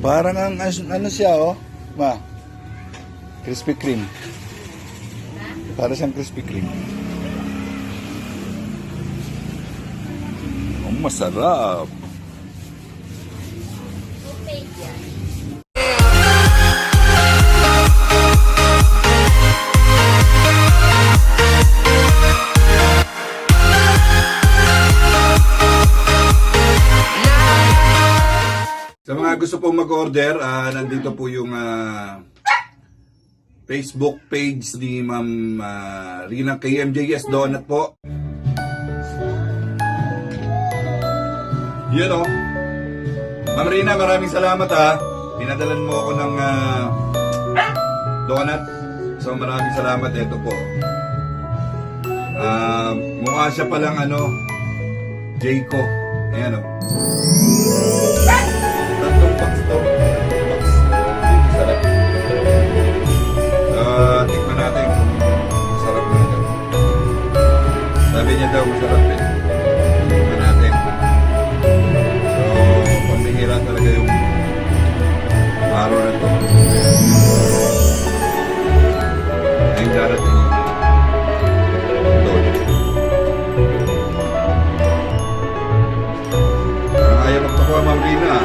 Parang ang ano siya, oh. Ma. Krispy Kreme. Para siyang Krispy Kreme. Oh, masarap. Sa mga gusto pong mag-order, nandito po yung Facebook page ni Ma'am Rina KMJS Donut po. Yun o. Ma'am Rina, maraming salamat ha. Pinadalan mo ako ng donut. So maraming salamat. Ito po. Mukha siya palang Jayco. Ayan o. Tatlong box to. Box. Sarap. Tikman natin kung masarap na ito. Sabi niya daw masarap eh. Tikman natin. So, pambihira talaga yung araw na ito. Ayun darating yung donut. Parang ayaw magpakuha, Ma'am Rina.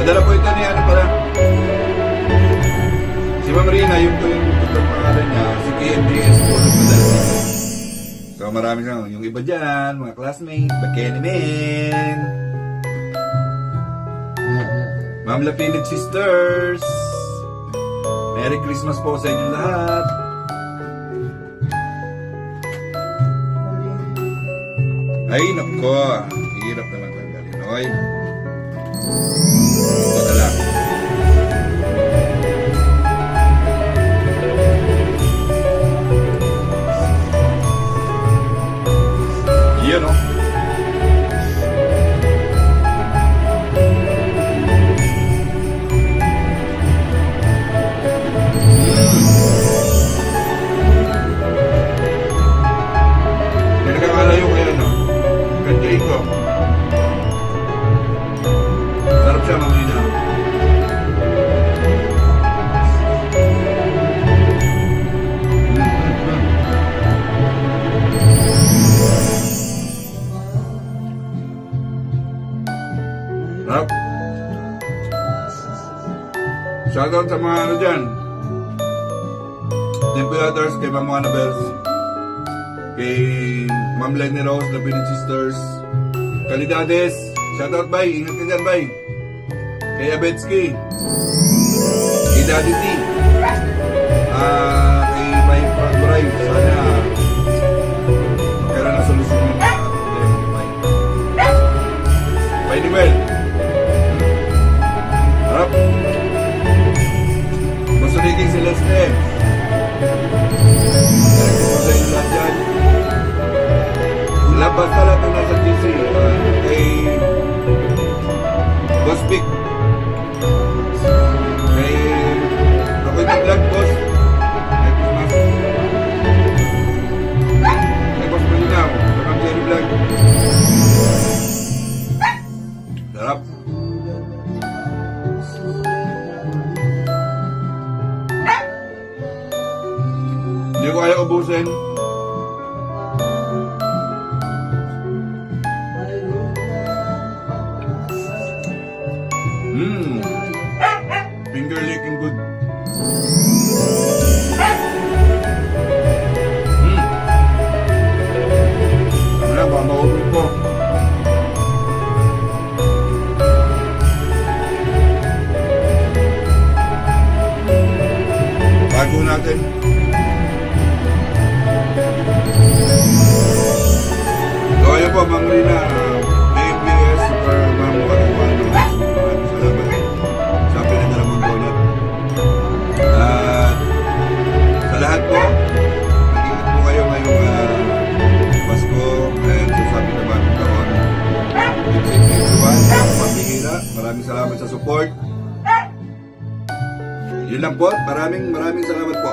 Madala po ito ni pala. Si Ma'am Rina, yung po yung totoong pangalan niya, si KMJS po nagpadala dito. So maraming yung iba dyan, mga classmates, Bakenimen, Ma'am Lapinit Sisters, Merry Christmas po sa inyong lahat. Ay, nako, hirap naman tanggalin. Oy. Ito na lang. Yan o. May nakakalayo kaya Ganjay ko. Sarap siya, Ma'am Rina. Sarap. Shoutout sa mga dyan. Temperators kay Ma'am Annabelle, kay Ma'am Lenny Rose, Lapinit Sisters, Kalidades. Shoutout, bay. Ingat ka dyan, bay. Kay Abetsky, kay Daddy T, kay Bay Pagburay. Sana magkaroon ng solusyon ng mga problema ni Bay. Bay Noel. Harap. Masunigin si Leslie. Sa inyo lahat dyan. Labas na lahat ng nasa GC. Kay Boss Big. Kay ako'y nag-vlog, boss. Kay Christmas. Kay Boss Malinaw. Kay Jerry Vlog. Sarap. Hindi ko kaya ubusin. Finger licking good. Ano ba, maubos ko. Bago natin. So ayun po, Ma'am Rina, ABS, Super Ma'am Warawano. Maraming salamat sa pinadala mong donut. At sa lahat po, mag-ingat po kayo ngayong Pasko and sa sabi na bagong taon. Keep safe everyone, pambihira. Maraming salamat sa support. Yun lang po, maraming salamat po.